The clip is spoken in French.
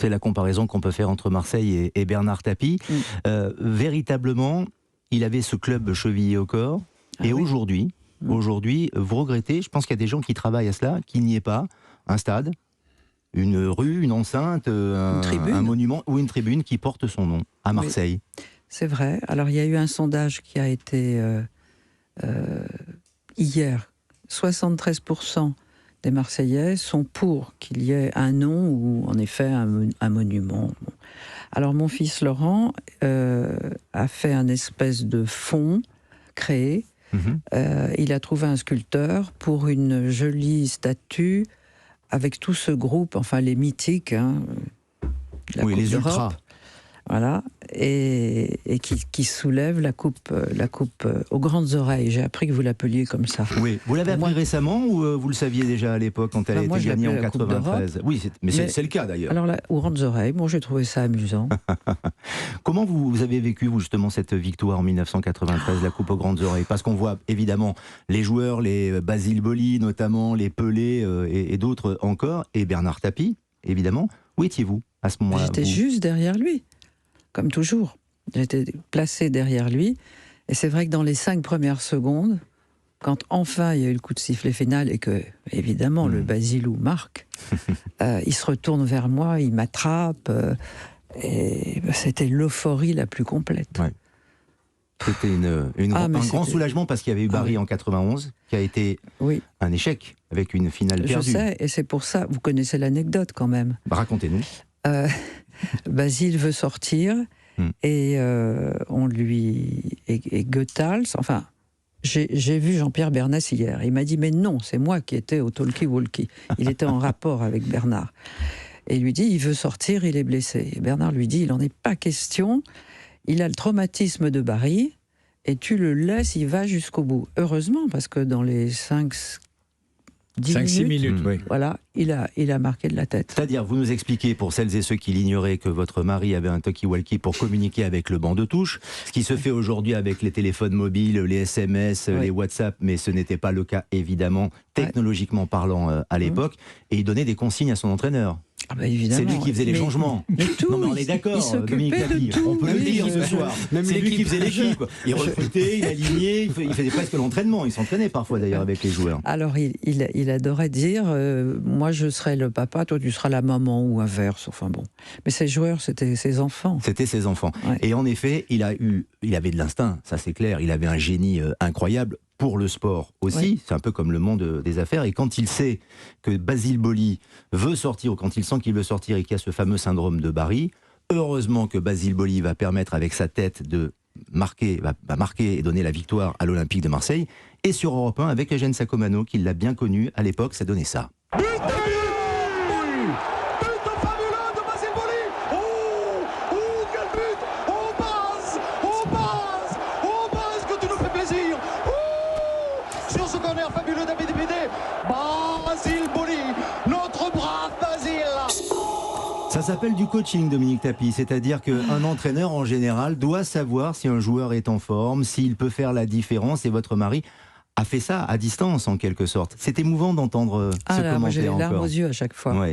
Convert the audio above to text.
C'est la comparaison qu'on peut faire entre Marseille et Bernard Tapie. Véritablement, il avait ce club chevillé au corps. Et oui. aujourd'hui, vous regrettez, je pense qu'il y a des gens qui travaillent à cela, qu'il n'y ait pas un stade, une rue, une enceinte, un monument ou une tribune qui porte son nom à Marseille. Oui, c'est vrai. Alors, il y a eu un sondage qui a été hier. 73% des Marseillais sont pour qu'il y ait un nom ou en effet un monument. Bon. Alors mon fils Laurent a fait un espèce de fonds créé. Il a trouvé un sculpteur pour une jolie statue avec tout ce groupe, enfin les mythiques, la Coupe les d'Europe. ultras. Voilà, et qui soulève la coupe aux grandes oreilles. J'ai appris que vous l'appeliez comme ça. Oui, vous l'avez appris récemment ou vous le saviez déjà à l'époque quand elle a été gagnée en 93 ? Oui, mais c'est le cas d'ailleurs. Alors, aux grandes oreilles, bon, j'ai trouvé ça amusant. Comment vous avez vécu, vous, justement, cette victoire en 1993, la coupe aux grandes oreilles ? Parce qu'on voit évidemment les joueurs, les Basile Boli notamment, les Pelé et d'autres encore, et Bernard Tapie, évidemment. Où étiez-vous à ce moment-là ? J'étais juste derrière lui. Comme toujours, j'étais placée derrière lui. Et c'est vrai que dans les 5 premières secondes, quand enfin il y a eu le coup de sifflet final et que, évidemment, le Basilou marque, il se retourne vers moi, il m'attrape. Et c'était l'euphorie la plus complète. Ouais. C'était un grand soulagement parce qu'il y avait eu Barry en 91, qui a été un échec avec une finale perdue. Je sais, et c'est pour ça, vous connaissez l'anecdote quand même. Racontez-nous. Basile veut sortir et on lui et Goethals, enfin j'ai vu Jean-Pierre Bernès hier, il m'a dit mais non, c'est moi qui étais au talkie-walkie, il était en rapport avec Bernard et il lui dit il veut sortir, il est blessé, et Bernard lui dit il n'en est pas question, il a le traumatisme de Barry et tu le laisses, il va jusqu'au bout, heureusement parce que dans les 5-6 minutes, voilà, il a marqué de la tête. C'est-à-dire, vous nous expliquez, pour celles et ceux qui l'ignoraient, que votre mari avait un talkie-walkie pour communiquer avec le banc de touche, ce qui se fait aujourd'hui avec les téléphones mobiles, les SMS, les WhatsApp, mais ce n'était pas le cas, évidemment, technologiquement parlant, à l'époque, et il donnait des consignes à son entraîneur. Ah bah évidemment. C'est lui qui faisait les changements. Mais tout, non mais on est d'accord, Dominique Tapie, on peut le dire ce soir. C'est lui qui faisait l'équipe. Il recrutait, il alignait, il faisait presque l'entraînement. Il s'entraînait parfois d'ailleurs avec les joueurs. Alors il adorait dire moi je serai le papa, toi tu seras la maman ou inverse. Enfin bon. Mais ces joueurs, c'était ses enfants. C'était ses enfants. Ouais. Et en effet, il avait de l'instinct, ça c'est clair. Il avait un génie incroyable. Pour le sport aussi, c'est un peu comme le monde des affaires, et quand il sait que Basile Boli veut sortir, ou quand il sent qu'il veut sortir et qu'il y a ce fameux syndrome de Barry, heureusement que Basile Boli va permettre avec sa tête de marquer, va marquer et donner la victoire à l'Olympique de Marseille, et sur Europe 1 avec Eugène Sacomano, qui l'a bien connu à l'époque, ça donnait ça. Fabuleux David Bédé, Basile Boli, notre brave Basile. Ça s'appelle du coaching, Dominique Tapie, c'est-à-dire qu'un entraîneur en général doit savoir si un joueur est en forme, s'il peut faire la différence, et votre mari a fait ça à distance en quelque sorte. C'est émouvant d'entendre ce commentaire. Moi j'ai les larmes aux yeux à chaque fois. Ouais.